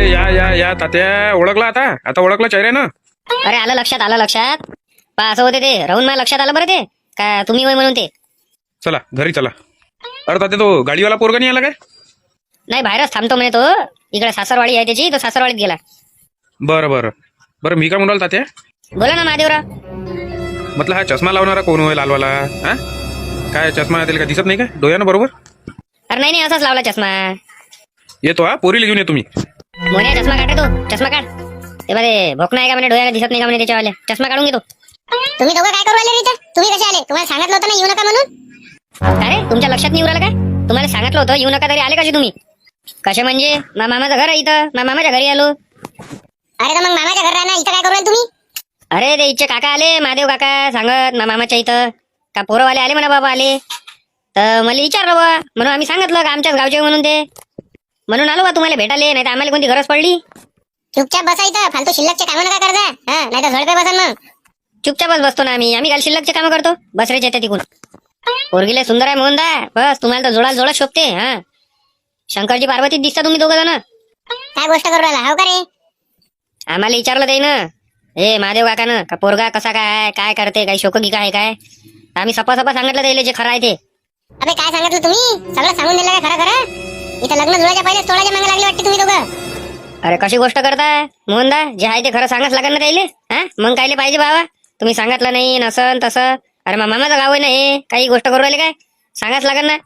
अरे या या या तात्या, ओळखला आता आता ओळखला चेहऱ्यानं. अरे आलं लक्षात. पा असं होते ते राहून मला लक्षात आलं बरं ते का तुम्ही होय म्हणून ते. चला घरी चला. अरे तात्या, तो गाडीवाला पोरगा नाही आला काय? नाही बाहेरच थांबतो म्हणे तो. इकडे सासरवाडी आहे त्याची, तो सासरवाडीत गेला. बरं बरं बरं, मी काय म्हणाल तात्या, बोला ना महादेवराव. म्हटलं हा चष्मा लावणारा कोण होय लालवाला? हा काय चष्मा त्याला काय दिसत नाही का डोळ्यानं बरोबर? अरे नाही असाच लावला चष्मा. येतो हा, पोरीला घेऊन ये तुम्ही. मोन्या चष्मा काढ रे तू, चष्मा काढ. ते बरे भोक नाही का म्हणे, डोळ्याला दिसत नाही का म्हणे त्याच्यावाल्या. चष्मा काढून घेतो. तुम्ही दोघं काय करू राहिले इथं? तुम्ही कसे आले? तुम्हाला सांगितलं होतं ना येऊ नका म्हणून. अरे तुमच्या लक्षात नाही उरालं काय? तुम्हाला सांगितलं होतं येऊ नका, तरी आले कसे तुम्ही? कसे म्हणजे मामाचं घर आहे इथं, मामाच्या घरी आलो. अरे तर मग मामाच्या घर राहणार इथं काय करू राहिले तुम्ही? अरे ते इच्छे काका आले, महादेव काका सांगत मामाच्या इथं का पोरवाले आले म्हणा बाबा आले. तर मला विचारलं बा, म्हणून आम्ही सांगितलं का आमच्याच गावचे म्हणून ते. म्हणून आलो बा तुम्हाला भेटाले, नाही तर आम्हाला कोणती गरज पडली. चुपचाप बसा इथं, फालतू शिल्लकचे कामं नका करता. हा नाही तर झडपे बसा मग. चुपचापच बसतो ना आम्ही काल शिल्लकचे कामं करतो. बसरेचे येते तिकून. पोरगीले सुंदर आहे मोहनदा, बस तुम्हाला तर जोडा शोभते. हा शंकरजी पार्वतीत दिसता तुम्ही दोघं जण. काय गोष्ट करू राहिला हो का रे? आम्हाला विचारलं ते ना, हे महादेव काकानं का पोरगा कसा काय करते, काही शोक गिका आहे काय? आम्ही सपा सांगितलं त्याला जे खरं आहे ते. अबे काय सांगितलं तुम्ही? सगळं सांगून दिलं का खरं? इथं लग्न जुळायच्या पहिलेच तोडाच्या मागे लागले वाटते तुम्ही दोघं. अरे कशी गोष्ट करताय मोहनदा, जे आहे ते खरं सांगाच लागेल ना त्याले. हा मग कायले पाहिजे बाबा, तुम्ही सांगितलं नाही नसन तसं. अरे मग मामाचं गाव आहे ना हे, काही गोष्ट करू राहिले काय? सांगाच लागेल ना.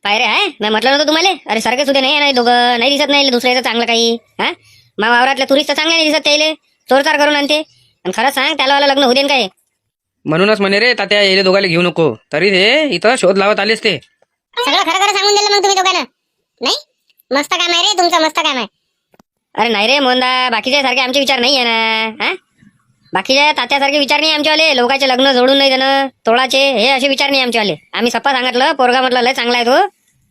पायरे आहे मी म्हटलं नव्हतं तुम्हाला. अरे सारखे सुद्धा नाही दोघं, नाही दिसत नाही दुसऱ्याचं चांगलं काही. हा मग वावरातल्या तुरीचं चांगलं नाही दिसत त्याले, चोरचार करून आणते. आणि खरं सांग त्याला वाला लग्न होऊ देन काय? म्हणूनच म्हणे रे तात्या, येले दोघाले घेऊ नको. तरी ते इथं शोध लावत आलेच ते. सगळं खरं सांगून दिलं मग तुम्ही दोघांना. नाही मस्त काम आहे रे तुमचं, मस्त काम आहे. अरे नाही रे मोहनदा, बाकीच्या सारखे आमचे विचार नाही आहे ना. हा बाकीच्या तात्यासारखे विचार नाही आमच्यावाले. लोकांचे लग्न जोडून नाही देणं, तोळाचे हे असे विचार नाही आमच्यावाले. आम्ही सप्पा सांगितलं पोरगा म्हटलं लय चांगला आहे तो,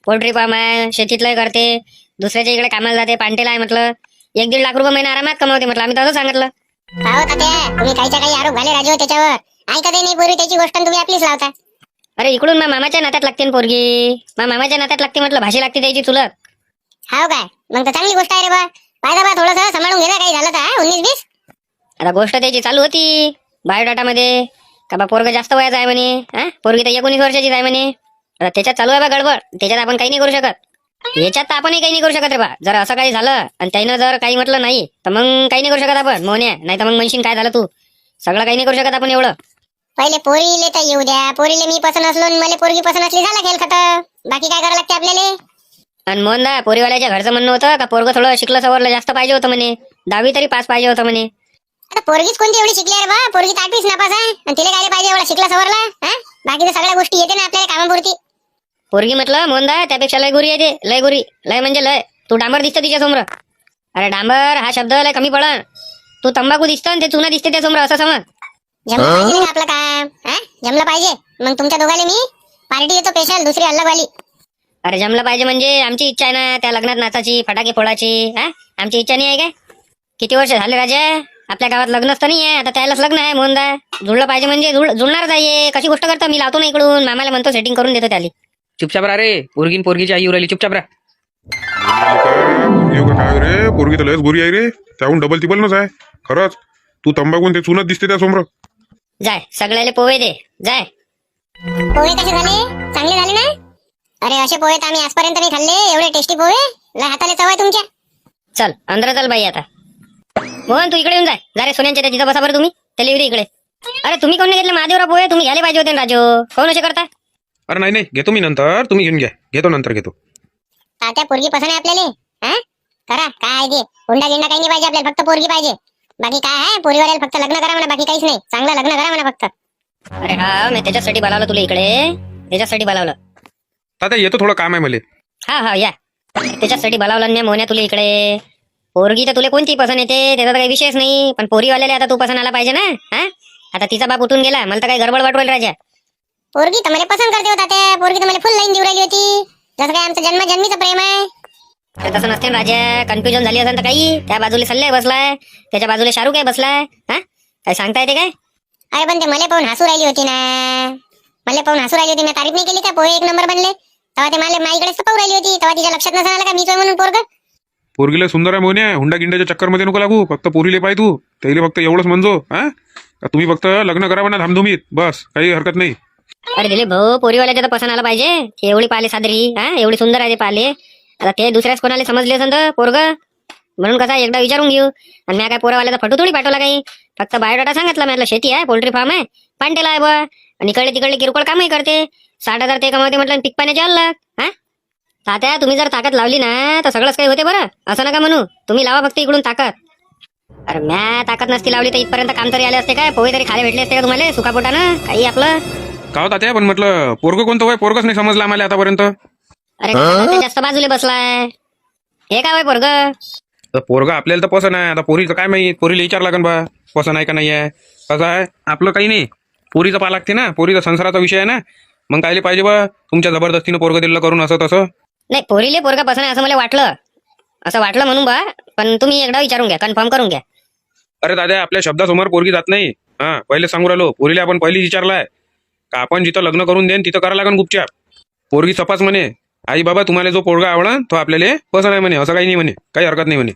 पोल्ट्री फार्म आहे, शेतीतलं करते, दुसऱ्याच्या इकडे कामाला जाते, पांटेला आहे म्हटलं, 1-1.5 लाख रुपये महिना आरामात कमवते म्हटलं. आम्ही तसं सांगितलं. हो तात्या, तुम्ही काहीच्या काही आरोप घाले राजू त्याच्यावर. ऐकत नाही पोरी त्याची गोष्ट, तुम्ही आपलीच लावता. अरे इकडून मग मामाच्या नात्यात लागते ना पोरगी, मग मामाच्या नात्यात लागते म्हटलं, भाषी लागते त्याची चुलत. हो काय? मग तर चांगली गोष्ट आहे रे बा. पाहिजे बा थोडंसं सांभाळून गेला, काही झालं तर 19-20. आता गोष्ट त्याची चालू होती बायोडाटा मध्ये का बा पोरग जास्त वयाचा आहे म्हणे. हा पोरगी तर 19 वर्षाची आहे म्हणे. आता त्याच्यात चालू आहे बा गडबड, त्याच्यात आपण काही नाही करू शकत. याच्यात तर आपणही काही नाही करू शकत रे बा. जर असं काही झालं आणि त्यानं जर काही म्हटलं नाही तर मग काही नाही करू शकत आपण मोन्या. नाही तर मग म्हणशील काय झालं तू, सगळं काही नाही करू शकत आपण एवढं. पहिले पोरीले तर येऊ द्या. पोरीले मी पसंत असलो आणि मला पोरगी पसंत असली, झाला खेळ खतम. बाकी काय करावं लागते आपल्याला? आणि मोहनदा पोरीवाल्याच्या घरचं म्हणणं होतं का पोरग थोडं शिकलं सवरलं जास्त पाहिजे होतं म्हणे, 10वी तरी पास पाहिजे होतं म्हणे. आता पोरगीच कोणती एवढी शिकली आहे बा? पोरगी 8वीच नापास आहे आणि तिला काय पाहिजे एवढा शिकला सवरला? हा बाकीच्या सगळ्या गोष्टी येते ना आपल्याला कामापुरती. पोरगी म्हटलं मोहनदा त्यापेक्षा लय गुरी आहे ते, लय गुरी, लय म्हणजे लय. तू डांबर दिसतं तिच्या समोर. अरे डांबर हा शब्द लय कमी पडन. तू तंबाखू दिसतं आणि ते चुना दिसते त्या समोर, असं समज. जमलं पाहिजे का आपलं काम? हा जमलं पाहिजे. मग तुमच्या दोघांना मी पार्टी देतो स्पेशल, दुसरी अलगवाली. अरे जमलं पाहिजे म्हणजे आमची इच्छा आहे ना त्या लग्नात नाचाची, फटाके फोडायची. हा आमची इच्छा नाही आहे काय? किती वर्ष झाले राजा, आपल्या गावात लग्नच तर नाही आहे. आता त्यालाच लग्न आहे मोहनदा. जुळलं पाहिजे म्हणजे जुळणारच आहे. कशी गोष्ट करता, मी लावतो ना इकडून, मामाला म्हणतो सेटिंग करून देतो त्याला. चुपचाप राहा रे, पोरगीन पोरगीची आई उराली, चुपचाप राहा. पोरगी काय रे, पोरगी तर लयच गोरी आहे रे, त्याहून डबल टिबल नच आहे खरंच. तू तंबाखून ते चुनत दिसते त्या समोर. जाय सगळ्याले पोहे दे जाय. पोहे कसे झाले? चांगले झाले ना? अरे असे पोहे तर आम्ही आजपर्यंत नाही खाल्ले, एवढे टेस्टी पोहे. लय हाताले चव आहे तुमच्या. चल अंदर चल बाई. आता मोहन तू इकडे येऊन जाय. जा रे सोन्यांच्या त्या तिथं बसा बरं तुम्ही, त्याला येऊ दे इकडे. अरे तुम्ही कोण घेतले महादेवराव पोहे? तुम्ही घ्यायला पाहिजे होते ना राजू, कोण असे करता? अरे नाही घेतो मी नंतर, तुम्ही घेऊन घ्या. घेतो नंतर घेतो. तात्या पोरगी पसंत आहे आपल्याला. हा करा काय आहे ते, हुंडा गिंडा काही नाही पाहिजे आपल्याला, फक्त पोरगी पाहिजे. बाकी काय आहे, पोरीवाल्याला फक्त लग्न करा म्हणा, बाकी काहीच नाही. चांगलं लग्न करा म्हणा फक्त. अरे हा मी त्याच्यासाठी बोलावलं तुला इकडे, त्याच्यासाठी बोलावलं. तात्या येतो, थोडं काम आहे मला. हा या, त्याच्यासाठी बोलावलं ना मोन्या तुला इकडे. पोरगी तर तुला कोणती पसंत येते त्याचा तर काही विषयच नाही, पण पोरीवाल्याला आता तू पसंत आला पाहिजे ना. हा आता तिचा बाप उठून गेला, मला तर काही गडबड वाटवेल राजा. पोरगी तर मला पसंत करते होता त्या. पोरगी तर मला फुल लाईन देऊ राहिली होती, जसं काय आमचं जन्मजन्मीचं प्रेम आहे. अरे तसं नसते ना राजा, कन्फ्युजन झाली असेल तर काही. त्या बाजूला सल्ले बसलाय, त्याच्या बाजूला शाहरुख आहे बसलाय. हा काय सांगता येते काय? अरे पण ते मला पाहून हसू राहिली होती ना, मला पाहून हसू राहिली होती ना. तारीफ नाही केली का पोहे 1 नंबर बनले? तेव्हा ते मला माईकडेच पाहू राहिली होती, तेव्हा तिच्या लक्षात नसेल आलं का मीच म्हणून पोरग. पोरगीला सुंदर आहे मोन्या, हुंडा गिंड्याच्या चक्करमध्ये नको लागू. फक्त पोरीले पाय तू, त्याला फक्त एवढंच म्हणजो. हा, का तुम्ही फक्त लग्न करा म्हणा धामधुमीत, बस, काही हरकत नाही. अरे दिलीप भाऊ, पोरीवाल्याच्या तर पसंत आला पाहिजे. ती एवढी पाले सादरी, हा, एवढी सुंदर आहे ते पाले. आता ते दुसऱ्याच कोणाला समजले असेल तर पोरग, म्हणून कसा एकदा विचारून घेऊ. आणि मी काय पोरावाल्याचा फोटो थोडी पाठवला काही, फक्त बायोडाटा सांगितला. म्हटलं शेती आहे, पोल्ट्री फार्म आहे, पांटेला आहे बा, आणि इकडे तिकडे किरकोळ कामही करते. 60,000 ते कमावते म्हटलं, पीक पाण्याचे अलग. हा, तात्या तुम्ही जर ताकद लावली ना तर सगळंच काही होते बरं, असं नका म्हणू. तुम्ही लावा फक्त इकडून ताकद. अरे म्या ताकद नसती लावली तर इथपर्यंत काम तरी आले असते काय, पोहे तरी खायला भेटले असते का तुम्हाला सुखापोटानं काही आपलं. का हो तात्या, पण म्हटलं पोरग कोणतं होय, पोरगच नाही समजलं आम्हाला आतापर्यंत. अरे तात्या जास्त बाजूले बसलाय, हे काय पोरग. तर पोरग आपल्याला तर पसंत आहे. आता पोरीचं काय माहित, पोरीला विचार लागन बा पसंत आहे का नाही आहे. कसं आहे आपलं काही नाही, पोरीचं पा लागते ना, पोरीचा संसाराचा विषय आहे ना. मग कायले पाहिजे बा तुमच्या जबरदस्तीनं पोरग दिलं करून असं तसं. नाही पोरीले पोरगा पसंत आहे असं मला वाटलं, असं वाटलं म्हणून बा. पण तुम्ही एकदा विचारून घ्या, कन्फर्म करून घ्या. अरे दादा, आपल्या शब्दासमोर पोरगी जात नाही. हा, पहिले सांगू राहिलो, पोरीला आपण पहिली विचारलाय का आपण जिथं लग्न करून देईन तिथं करा लागन गुपचाप. पोरगी तपास म्हणे, आई बाबा तुम्हाला जो पोरगा आवडला तो आपल्याला पसंत आहे म्हणे, असं काही नाही म्हणे, काही हरकत नाही म्हणे.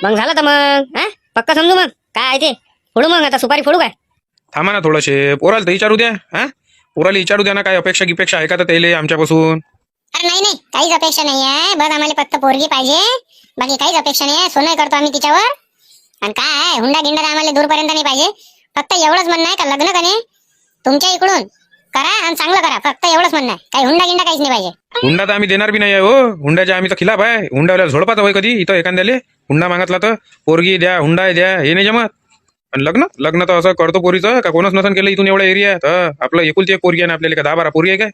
मग झालं तर मग, हा, पक्का समजू मग. काय आहे ते फोडू मग, आता सुपारी फोडू काय. थांबा ना थोडंशे, पोराला तर विचारू द्या. हा, पोराला विचारू द्या ना, काय अपेक्षा गिपेक्षा आहे का तर त्याला आमच्यापासून. अरे नाही नाही, काहीच अपेक्षा नाही आहे. बस आम्हाला फक्त पोरगी पाहिजे, बाकी काहीच अपेक्षा नाही आहे. सोनं करतो आम्ही तिच्यावर. आणि काय आहे, हुंडा गिंडा आम्हाला दूरपर्यंत नाही पाहिजे. फक्त एवढंच म्हणणं आहे का लग्न कने तुमच्या इकडून करा आणि चांगलं करा, फक्त एवढंच म्हणणं आहे. काही हुंडा गिंडा काहीच नाही पाहिजे. हुंडा तर आम्ही देणार बी नाही आहे हो. हुंड्याच्या आम्ही तर खिलाफ आहे. हुंडाला झोडपाचा होय कधी इथं एखाद्याले हुंडा मागितला तर पोरगी द्या, हुंडा द्या, हे नाही जमत. आणि लग्न लग्न तर असं करतो पोरीचं का कोणच नसन केलं इथून एवढ्या एरियात. आपलं एकुलती एक पोरगी आहे ना आपल्याला, का 10-12 पोरगी आहे काय.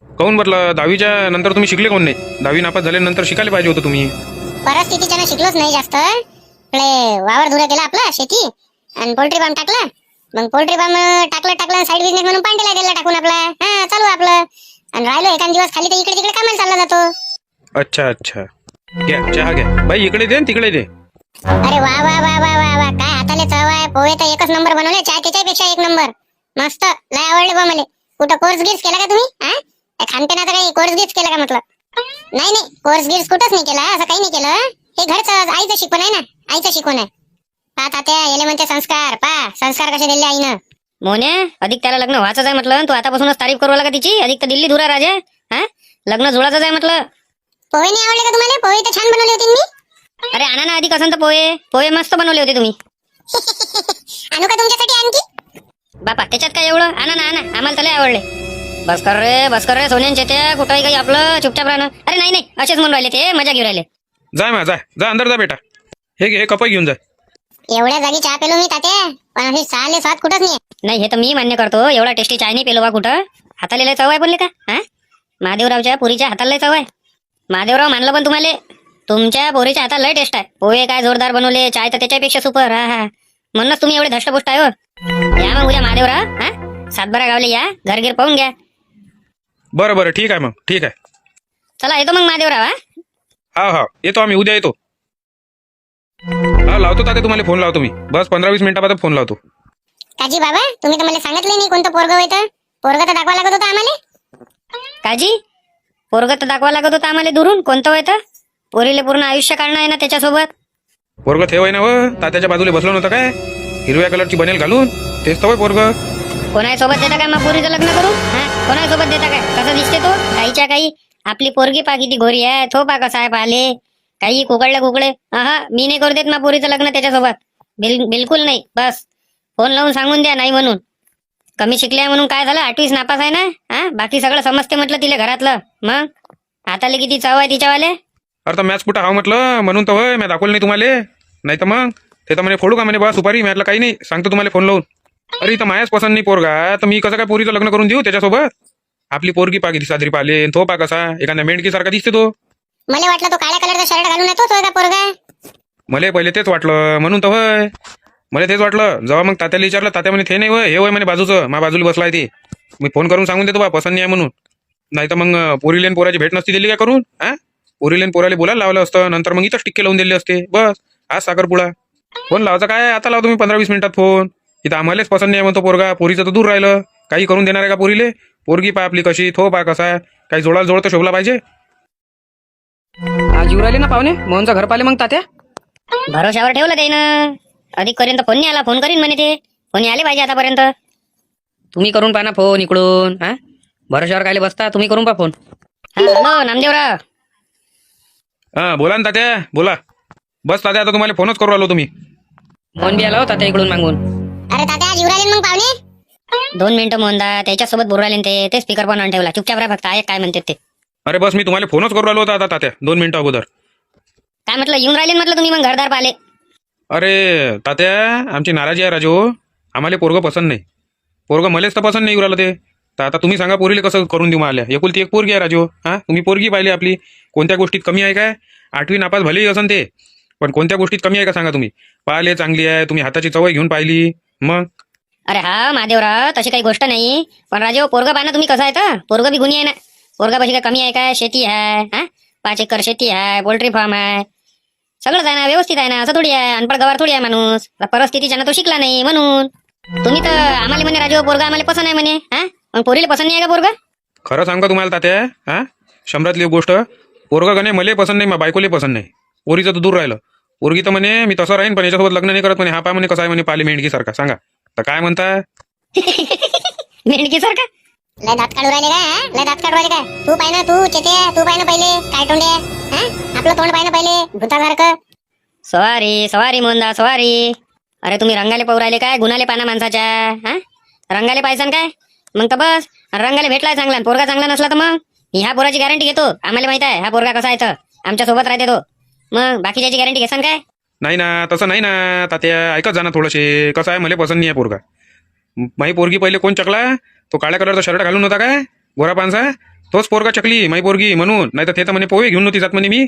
काहून म्हटलं 10वीच्या नंतर तुम्ही शिकले कोण नाही, 10वी नापास झाल्यानंतर शिकायला पाहिजे होतं तुम्ही. परिस्थितीच्या शिकलोच नाही जास्त. आपले वावर धुरा केला आपला शेती आणि पोल्ट्री फार्म टाकला. मग पोल्ट्री फार्म टाकलं साईड बिझनेस म्हणून पांडेला दिला टाकून आपला. हा, चालू आपलं. आणि राहिलो एखाद दिवस खाली तर इकडे तिकडे कामाला चालला जातो. अच्छा अच्छा, घ्या चहा घ्या बाई, इकडे दे तिकडे दे. अरे वा वा वा वा वा वा, काय हाताले चव आहे. पोहे तर एकच नंबर बनवले, चहा त्याच्यापेक्षा एक नंबर मस्त. लय आवडले बा मला. कुठं कोर्स गिर्स केला का तुम्ही. हा, खानपिनाचा काही कोर्स गिर्स केला का म्हटलं. नाही नाही, कोर्स गिर्स कुठंच नाही केला, असं काही नाही केलं. हे घरचं आईचं शिकवण आहे ना, आईचं शिकवण आहे. पा तात्या याले म्हणते संस्कार, पा संस्कार कसे दिले आईनं. मोन्या, अधिक त्याला लग्न व्हायचंच आहे म्हटलं, तू आतापासूनच तारीफ करू लागा तिची. अधिक तर दिल्ली धुरा राजा. हा, लग्न जुळाचंच आहे म्हटलं. पोहे नाही आवडले का तुम्हाला. पोहे तर छान बनवले होते मी. अरे आणा ना अधिक असं तर पोहे, पोहे मस्त बनवले होते तुम्ही. आणू का तुमच्यासाठी आणखी. बापा त्याच्यात काय एवढं, आणा ना आणा, आम्हाला तर लय आवडले. बस कर रे सोन्यांचे ते, कुठंही काही आपलं चुपचाप राहणं. अरे नाही नाही, असेच म्हणून राहिले ते, मजा घेऊन राहिले. जा अंदर जा बेटा, हे घे कपई घेऊन जा. एवढ्या जागी चहा पेलो मी तात्या, पण असे साले स्वाद कुठंच नाही. नाही हे तर मी मान्य करतो, एवढा टेस्टी चाय नाही पेलो बा कुठं. हाताला लय चव आहे बोलले का. हा, महादेवरावच्या पोरीच्या हाताला लय चव आहे. महादेवराव मानलं पण तुम्हाला, तुमच्या पोरीच्या हाताला लय टेस्ट आहे. पोहे काय जोरदार बनवले, चाय तर त्याच्यापेक्षा सुपर. हा हा, म्हणूनच तुम्ही एवढे धष्टपुष्ट आहे हो. या मग उद्या महादेवराव, हा, सातबारा गावले या, घरगीर पाहून घ्या. बरं ठीक आहे, मग ठीक आहे. चला येतो मग महादेवराव. हा येतो आम्ही, उद्या येतो. हा लावतो तात्या, तुम्हाला फोन लावतो मी, बस 15-20 मिनिटाबाद फोन लावतो. काजी बाबा, तुम्ही तर मला सांगितलं नाही कोणतं पोरग होतं. पोरग तर दाखवा लागत होतं आम्हाला. काजी पोरग तर दाखवा लागत होतं आम्हाला दुरून, कोणतं होतं. पोरीले पूर्ण आयुष्य काढणं आहे ना त्याच्यासोबत. पोरग ठेवाय ना व, तात्याच्या बाजूला बसलो नव्हतं काय, हिरव्या कलरची बनेल घालून, तेच तर पोरग. कोणासोबत देता काय मग पोरीचं लग्न करू. हा, कोणासोबत देता काय, कसं दिसते तो काहीच्या काही. आपली पोरगी पा किती गोरी आहे, थो पा कसा आहे पाहिले, काही कुकडे. हा, मी नाही करू देत मग पोरीचं लग्न त्याच्यासोबत, बिलकुल नाही. बस फोन लावून सांगून द्या नाही म्हणून. कमी शिकले म्हणून काय झालं, 8वीस नापास आहे ना. हा, बाकी सगळं समजते म्हटलं तिला घरातलं. मग हाताले किती चव आहे तिच्यावाले. अरे तर मॅच कुठं हाव म्हटलं, म्हणून तर होय मी दाखवलं नाही तुम्हाला. नाही तर मग ते तर म्हणे फोडू का म्हणे बा सुपारी. म्हटलं काही नाही, सांगतो तुम्हाला फोन लावून. अरे इथं मायाच पसंत नाही पोरगा, तर मी कसं काय पोरीचं लग्न करून देऊ त्याच्यासोबत. आपली पोरगी पा किती साजरी पाहिले, तो पा कसा एखाद्या मेंढकी सारखा दिसते तो. मला वाटलं तो काळ्या कलरचा शर्ट घालून येतोच होय का पोरगा. मला पहिले तेच वाटलं, म्हणून तर होय मला तेच वाटलं. जेव्हा मग तात्याला विचारलं, तात्या म्हणे ते नाही होय, हे होय म्हणे बाजूचं, मा बाजूला बसलाय ते. मी फोन करून सांगून देतो बा पसंत नाही आहे म्हणून. नाही तर मग पोरीलेन पोराची भेट नसती दिली काय करून. हा, पोरीलेन पोराला बोलायला लावलं असतं, नंतर मग इथंच टिक्के लावून दिले असते. बस आज साखरपुडा. फोन लावायचा काय, आता लावतो मी 15-20 मिनिटात फोन. इथं आम्हालाच पसंत नाही म्हणतो पोरगा, पोरीचं तर दूर राहिलं. काही करून देणार आहे का पोरीले. पोरगी पा आपली कशी, थो पा कसा, काही जोडाला जोड तर शोभला पाहिजे. आज येऊ राहिले ना पाहुणे मोहनचं घर पाहिले मग तात्या. भरोशावर ठेवलं त्यानं. अधिक पर्यंत फोन नाही आला, फोन करीन म्हणे ते. फोन आले पाहिजे आतापर्यंत. तुम्ही करून पहा ना फोन इकडून. हा भरोशावर कायले बसता, तुम्ही करून पहा फोन. हॅलो नामदेवराव. हा बोला ना तात्या, बोला. बस तात्या, आता तुम्हाला फोनच करू राहिलो तुम्ही. मोहन बी आला हो तात्या इकडून मागून. अरे तात्या आज येऊ राहिले मग पाहुणे. 2 मिनिटं मोहनदा त्याच्यासोबत बोलू राहिले ना ते स्पीकर पण ऑन ठेवला. चुपचाप राहा फक्त. ऐक काय म्हणते ते. अरे बस मी तुम्हाला फोनच करू राहिलो होता आता तात्या 2 मिनिटं अगोदर. काय म्हटलं, येऊन राहिले ना म्हटलं तुम्ही मग घरदार पाहिले. अरे तात्या, आमची नाराजी आहे राजू. आम्हाला पोरगं पसंत नाही. पोरगं मलेच तर पसंत नाही येऊ राहिलं ते. तर आता तुम्ही सांगा पोरीला कसं करून देऊ मला. एकुलती एक पोरगी आहे राजू. हा तुम्ही पोरगी पाहिली आपली. कोणत्या गोष्टीत कमी आहे काय? 8वी नापास भलेही असन ते, पण कोणत्या गोष्टीत कमी आहे का सांगा तुम्ही. पाहिले चांगली आहे, तुम्ही हाताची चवय घेऊन पाहिली मग. अरे हा महादेवराव, तशी काही गोष्ट नाही. पण राजू पोरगा पाहा ना तुम्ही कसं आहे तर. पोरगा बी गुणी आहे ना. पोरगा पाशी काय कमी आहे काय? शेती आहे, हा 5 एकर शेती आहे, पोल्ट्री फार्म आहे, सगळंच आहे ना, व्यवस्थित आहे ना. असं थोडी आहे अनपड गवार थोडी आहे माणूस. परिस्थितीच्या ना तो शिकला नाही म्हणून. तुम्ही तर आम्हाला म्हणे राजू पोरगा आम्हाला पसंत आहे म्हणे. हा मग पोरीला पसंत नाही आहे का पोरगा? खरं सांगा तुम्हाला तात्या, हा शंभरातली एक गोष्ट. पोरगा गणे मले पसंत नाही, माझ्या बायकोले पसंत नाही. पोरीचं तर दूर राहिलं. पोरगी तर म्हणे मी तसं राहीन पण याच्यासोबत लग्न नाही करत म्हणे. हा पा म्हणे कसं आहे म्हणे पाली मेंढकी सारखा. सांगा तर काय म्हणता. मेंढकी सारखा. लय दात काढू राहिले काय? हा? लय दात काढू राहिले काय? तू पाय ना, तू चेते, तू पाय ना पहिले काय तोंडे. हा आपलं तोंड पाय ना पहिले भूतासारखं. सवारी सवारी मोहनदा सवारी. अरे तुम्ही रंगाले पाहू राहिले काय? गुन्हाले पाना माणसाच्या. हा रंगाले पाहिसान काय? मग तर बस. रंगाले भेटलाय चांगला आणि पोरगा चांगला नसला तर मग मी ह्या पोराची गॅरंटी घेतो. आम्हाला माहित आहे हा पोरगा कसा आहे तर. आमच्या सोबत राहते तो. मग बाकीच्याची गॅरंटी घेसान काय? नाही ना, तसं नाही ना तात्या. ऐकत जा ना थोडंसे. कसं आहे मला पसंत नाही आहे पोरगा. माही पोरगी पहिले कोण चकला? तो काळ्या कलरचा शर्ट घालून होता काय, गोरा पानसा. तोच पोरगा चकली माही पोरगी म्हणून. नाही तर ते तर म्हणे पोहे घेऊन नव्हती जात म्हणे मी.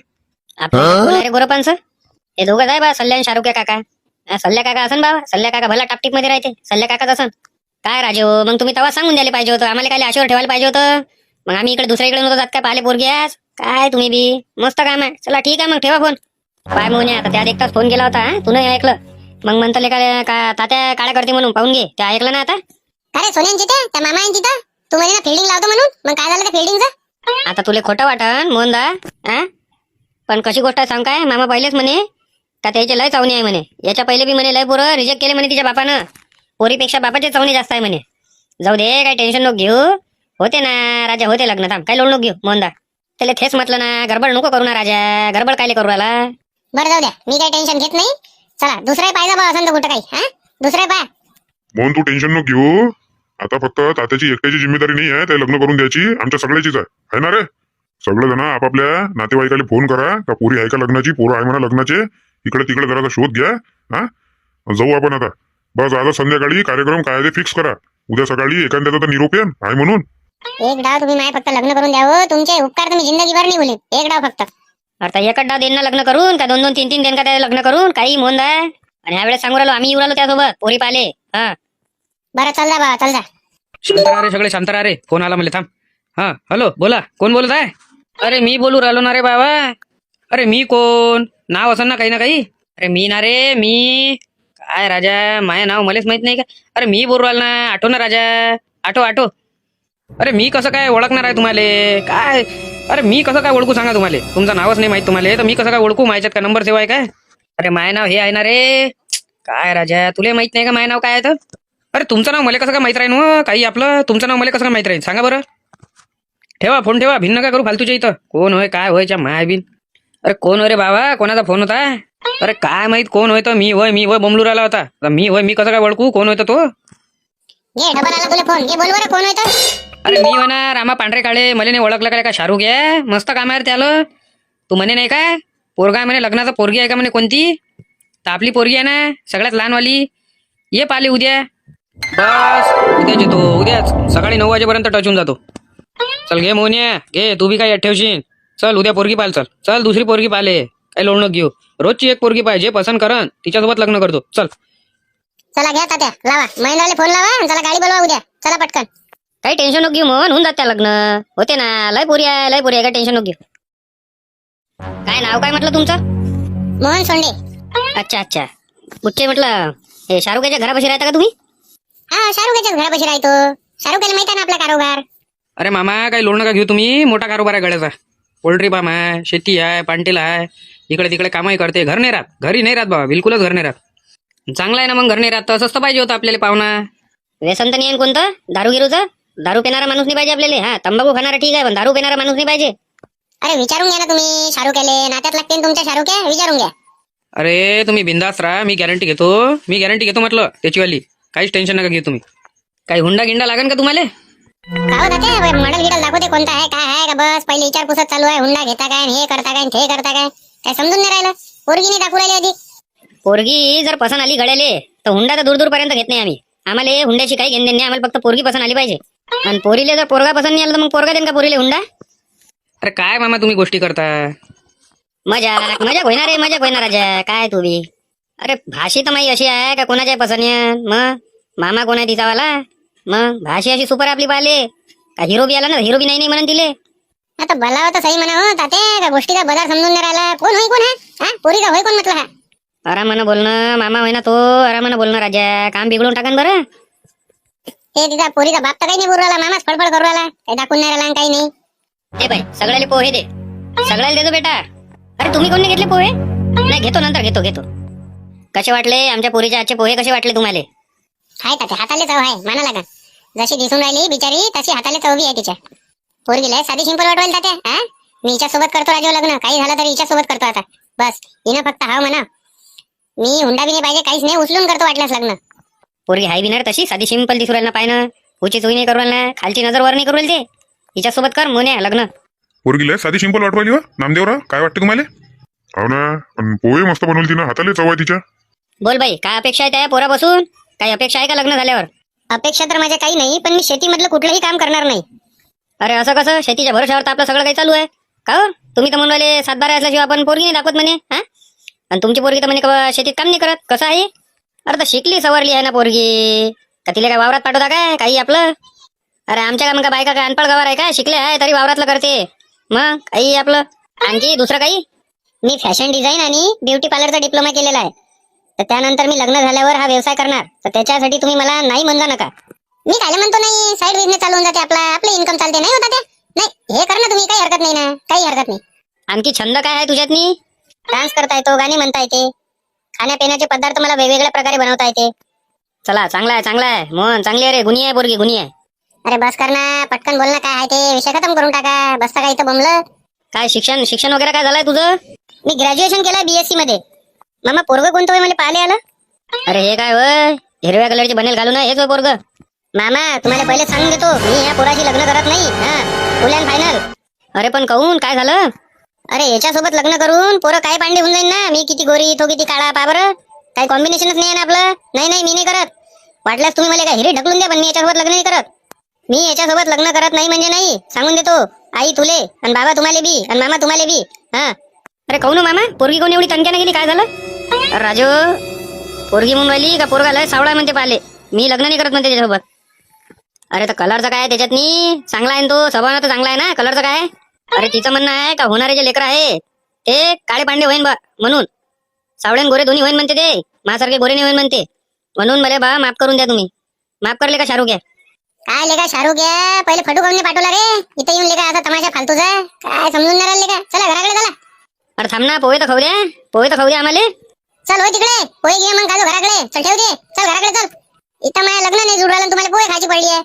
आपले गोरपांच हे दोघं आहे बा. सल्ल्या आणि शाहरुख काका. सल्ल्या काका असन बाबा. सल्ल्या काका भला टापटीप मध्ये राहते. सल्ल्या काकाच असन काय राजू. मग तुम्ही तेव्हा सांगून द्यायला पाहिजे होतं. आम्हाला काय आशेवर ठेवायला पाहिजे होतं. मग आम्ही इकडे दुसऱ्याकडे नव्हतो जात काय पाहिले पोरगी आज. काय तुम्ही बी मस्त काम आहे. चला ठीक आहे मग ठेवा फोन. काय मोहने आता त्यात 1 तास फोन केला होता. तू नाही ऐकलं. मग म्हणतले काय का तात्या काळ्या करते म्हणून पाहून घे. ते ऐकलं ना आता. अरे सोन्यांची ते त्या मामा यांची तर तू म्हणे ना फिल्डिंग लावतो म्हणून. मग काय झालं त्या फिल्डिंगचं? आता तुले खोटं वाटन मोहनदा. हा पण कशी गोष्ट आहे सांग काय. मामा पहिलेच म्हणे का त्याचे लय चावणी आहे म्हणे. याच्या पहिले बी म्हणे लय पोरं रिजेक्ट केले म्हणे तिच्या बापानं. पोरीपेक्षा बापाचे चावणी जास्त आहे म्हणे. जाऊ दे काही टेन्शन नको घेऊ. होते ना राजा होते लग्न. थांब काही लोड नको घेऊ मोहनदा. त्याला थेच म्हटलं ना गडबड नको करू ना राजा. गडबड कायले करू राहिला. बरं जाऊ द्या, मी काही टेन्शन घेत नाही. चला दुसरा पाहिजे बा असं तर कुठं काही. हा दुसरा पाय. म्हणून तू टेन्शन नको घेऊ. आता फक्त तात्याची एकट्याची जिम्मेदारी नाही आहे. ते लग्न करून द्यायची आमच्या सगळ्याचीच आहे ना रे. सगळे जण आपापल्या नातेवाईकाला फोन करा का पोरी आहे का लग्नाची, पोरं आहे म्हणा लग्नाचे. इकडे तिकडे जरा शोध घ्या. हा जाऊ आपण आता. बस आता संध्याकाळी कार्यक्रम काय ते फिक्स करा. उद्या सकाळी एखाद्याचा तर निरोपण आहे म्हणून. एक डाव तुम्ही माय फक्त लग्न करून द्यावं. तुमचे उपकार तुम्ही जिंदगीभर नाही बोलेन. एक डाव फक्त. आता एकच डाव देईन ना लग्न करून का 2-2 3-3 देईन का त्याला लग्न करून काही मोहनदा. आणि ह्या वेळेस सांगू राहिलो आम्ही येऊ राहिलो त्यासोबत पोरी पाले. हा बरं चल जा बा चल जा. शांत राहा रे सगळे, शांत राहा रे. फोन आला मला. थांब. हा हॅलो बोला. कोण बोलत आहे? अरे मी बोलू राहिलो ना रे बाबा. अरे मी कोण? नाव असेल ना काही ना काही. अरे मी ना रे मी. काय राजा माझं नाव मलाच माहित नाही का? अरे मी बोलू राहिलो ना. आठो ना राजा. आठो आठो. अरे मी कसं काय ओळखणार आहे तुम्हाला काय? अरे मी कसं काय ओळखू सांगा तुम्हाला. तुमचं नावच नाही माहित तुम्हाला तर मी कसं काय ओळखू? माझ्यात का नंबर सेवा आहे काय? अरे माय नाव हे आहे ना रे. काय राजा तुला माहित नाही का माझं नाव काय आहे तर? अरे तुमचं नाव मला कसं काय माहित राहीन हो? काही आपलं तुमचं नाव मला कसं काय माहित राहील सांगा बरं. ठेवा फोन ठेवा. भिन्न काय करू फालतूच्या इथं. कोण होय काय होयच्या माय बिन. अरे कोण होय रे बाबा? कोणाचा फोन होता? अरे काय माहित कोण होय तर. मी होय बोंबलू राहिला होता. आता मी कसं काय ओळखू कोण होतं तो? घे डबल आला तुला फोन. घे बोल बरं कोण होतं? अरे मी ना रामा पांढरे काळे. मला नाही ओळखलं काय? का शाहरुख आहे? मस्त काम आहे रे त्याला. तू म्हणे नाही काय पोरगा आहे म्हणे लग्नाचा. पोरगी आहे का म्हणे कोणती? तर आपली पोरगी आहे ना सगळ्यात लहानवाली. ये पाले उद्या. बस उद्याच येतो. उद्याच सकाळी 9 वाजेपर्यंत टचून जातो. चल घे मोन्या घे. तू बी काय ठेवशील. चल उद्या पोरगी पाल. चल चल दुसरी पोरगी पाले. काही लोड नको घेऊ. रोजची एक पोरगी पाहिजे पसंत करन तिच्यासोबत लग्न करतो. चल चला घ्या तात्या लावा. महिन्याला फोन लावा आणि चला गाडी बोलवा उद्या. चला पटकन. काही टेन्शन नको घेऊ मोहन. होऊन जात त्या लग्न. होते ना लय पोरी आहे लय पोरी आहे. काही टेन्शन नको घेऊ. काय नाव काय म्हटलं तुमचं? मोहन सोंडे. अच्छा अच्छा. बुच्चे म्हटलं हे शाहरुखाच्या घरापाशी राहता का तुम्ही? हा शाहरुखाच्याच घरापाशी राहतो. शाहरुखाला माहिती आहे ना आपला कारोबार. अरे मामा काही लोड नका घेऊ तुम्ही. मोठा कारोबार आहे गड्याचा. पोल्ट्री फार्म आहे, शेती आहे, पांटीला आहे, इकडे तिकडे कामही करते. घर नाही राहत, घरी नाही राहत बाबा, बिलकुलच घर नाही राहत. चांगला आहे ना मग, घर नाही राहत तर असंच तर पाहिजे होतं आपल्याला पाहुणा. व्यसन तर नाही आहे कोणतं दारू गिरूचं. दारू पिणारा माणूस नाही पाहिजे आपल्याला. हा तंबाखू खाणारा ठीक आहे, पण दारू पिणारा माणूस नाही पाहिजे. अरे विचारून घ्या ना तुम्ही शाहरुख्याले, नात्यात लागते ना तुमच्या शाहरुख्या, विचारून घ्या. अरे तुम्ही बिंदास राहा, मी गॅरंटी घेतो म्हटलं त्याचीवाली. काहीच टेन्शन नका घेऊ तुम्ही. काही हुंडा गिंडा लागेल का तुम्हाला? का हो तात्या, मॉडेल गिडल दाखवते कोणता आहे काय आहे का? बस पहिले विचारपूसच चालू आहे. हुंडा घेता काय, हे करता काय, ते करता काय, काय समजून नाही राहिलं. पोरगी नाही दाखवू राहिली आधी. पोरगी जर पसंत आली घड्याले तर हुंडा तर दूर दूर पर्यंत घेत नाही आम्ही. आम्हाला हे हुंड्याची काही घेणं नाही. आम्हाला फक्त पोरगी पसंत आली पाहिजे. आणि पोरीले जर पोरगा पसंत नाही आला तर मग पोरगा देईन का पोरीले हुंडा? अरे काय मामा तुम्ही गोष्टी करता. मजाक मजाक होणार रे, मजाक होणार राजा. काय तू बी अरे भाषी तर माही अशी आहे का कोणाच्या पसंत आहे? मग मामा कोण आहे तिचावाला? मग भाषी अशी सुपर आपली पाहिले का? हिरो बी आला ना, हिरो बी नाही म्हणून तिले. आता भला तर सही म्हणा हो तात्या, का गोष्टीचा बाजार समजून नाही राहिला. कोण होई कोण आहे हा? पोरी का होय कोण म्हटलं हा? आरामानं बोलणं मामा होय ना तो. आरामानं बोलणं राजा, काम बिघडून टाकन बरं. हे तिचा पोरीचा बाप तर काही नाही बोलू राहिला, मामाच फडफड करू राहिला. काही दाखवून नाही राहिला आणि काही नाही. हे बाई सगळ्याला पोहे दे, सगळ्याला देतो बेटा. अरे तुम्ही कोण नाही घेतले पोहे? नाही घेतो, नंतर घेतो. कसे वाटले आमच्या पोरीचे आजचे पोहे? कसे वाटले तुम्हाला? हाय तात्या, हाताले चव आहे म्हणा लागा. जशी दिसून राहिली बिचारी तशी हाताले चव बी आहे तिच्या. पोरगीला साधी सिंपल वाटवायला तात्या. हा मी हिच्या सोबत करतो राजू लग्न, काही झालं तरी हिच्या सोबत करतो आता. बस हिनं फक्त हा म्हणा, मी हुंडा बी नाही पाहिजे, काहीच नाही, उचलून करतो वाटल्यास लग्न. पोरगी हाय बिनार तशी साधी सिंपल दिसू राहिला पाहिजे. उची चोई नाही करू राहिला, खालची नजर वर नाही करू राहिली. ते हिच्या सोबत कर मोन्या लग्न. पोरगीला साधी सिंपल वाटवायली हो नामदेवराव, काय वाटतं तुम्हाला? हो ना, पण पोहे मस्त बनवली तिनं, हाताले चव आहे तिच्या. बोल बाई, काय अपेक्षा आहे त्या पोरापासून? काही अपेक्षा आहे का लग्न झाल्यावर? अपेक्षा तर माझ्या काही नाही, पण मी शेतीमधलं कुठलंही काम करणार नाही. अरे असं कसं? शेतीच्या भरोशावर तर आपलं सगळं काही चालू आहे का हो? तुम्ही तर म्हणले सातबारा असल्याशिवाय आपण पोरगी नाही दाखवत म्हणे. हा आणि तुमची पोरगी तर म्हणे का शेतीत काम नाही करत? कसं आहे? अरे तर शिकली सवरली आहे ना पोरगी, का तिला काय वावरात पाठवता काय काही आपलं? अरे आमच्या का मग बायका काय अनपड गवार आहे का? शिकले आहे तरी वावरातलं करते. मग काही आपलं आणखी दुसरं काही? मी फॅशन डिझाईन आणि ब्युटी पार्लरचा डिप्लोमा केलेला आहे. तर त्यानंतर मी लग्न झाल्यावर हा व्यवसाय करणार. तर त्याच्यासाठी तुम्ही मला नाही म्हणजा नका. मी काय म्हणतो नाही, साईड बिझनेस चालू होऊन जाते आपला, आपलं इन्कम चालते नाही होता ते. नाही हे कर ना तुम्ही, काही हरकत नाही ना, काही हरकत नाही. आणखी छंद काय आहे तुझ्यातनी? डान्स करता येतो, गाणे म्हणता येते, खाण्यापिण्याचे पदार्थ मला वेगवेगळ्या प्रकारे बनवता येते. चला चांगला आहे मोहन, चांगली आहे रे, गुणी आहे पोरगी, गुणी आहे. अरे बस कर ना, पटकन बोल ना, काय आहे ते विषय खतम करून टाका. बसता काय इथं बोंबलं. काय शिक्षण वगैरे काय झालंय तुझं? मी ग्रॅज्युएशन केलं बीएससी मध्ये. मामा पोरग कोणतं होय मला पाहिले आलं? अरे हे काय होय, हिरव्या कलरची बनेल घालून हेच होय पोरग? मामा तुम्हाला पहिले सांगून देतो, मी या पोराशी लग्न करत नाही. हा फुल अँड फायनल. अरे पण कहून काय झालं? अरे याच्यासोबत लग्न करून पोरं काय पांडे होऊन जाईल ना. मी किती गोरी, तो किती काळा, पा बरं, काही कॉम्बिनेशनच नाही आहे ना आपलं. नाही मी नाही करत. वाटल्यास तुम्ही मला काय हिरे ढकलून द्या, पण मी याच्यासोबत लग्न नाही करत. मी याच्यासोबत लग्न करत नाही म्हणजे नाही, सांगून देतो. आई तुले आणि बाबा तुम्हाला बी आणि मामा तुम्हाला बी. हा अरे कहू ना मामा, पोरगी कोण एवढी तणक्याने गेली? काय झालं? अरे राजू, पोरगी म्हणून राहिली का पोरगा लय सावळा म्हणते पाले, मी लग्न नाही करत म्हणते त्याच्यासोबत. अरे तर कलरचा काय त्याच्यातनी? चांगला आहे ना तो, स्वभाव तर चांगला आहे ना, कलरचा काय? अरे तिचं म्हणणं आहे का होणारे जे लेकर आहे ते काळे पांडे होईन बा म्हणून, सावळे गोरे दोन्ही होईन म्हणते ते, माझ्यासारखे गोरे नाही होईन म्हणते. म्हणून मला बा माफ करून द्या तुम्ही. माफ करले का शाहरुख? काय लेका शाहरुख घ्या, पहिले फटू करून पाठवला रे इथे येऊन. लेका असा तमाशा फालतूचा काय समजून नाही राहिले का? चला घराकडे चला. अरे थांब ना, पोहे तर खाऊ द्या आम्हाला. चल होय तिकडे, पोहे घे मग खाजो घराकडे. चल ठेव दे, चल घराकडे चल. इथं माझ्या लग्न नाही जुळू राहिलं, तुम्हाला पोहे खायची पडली आहे.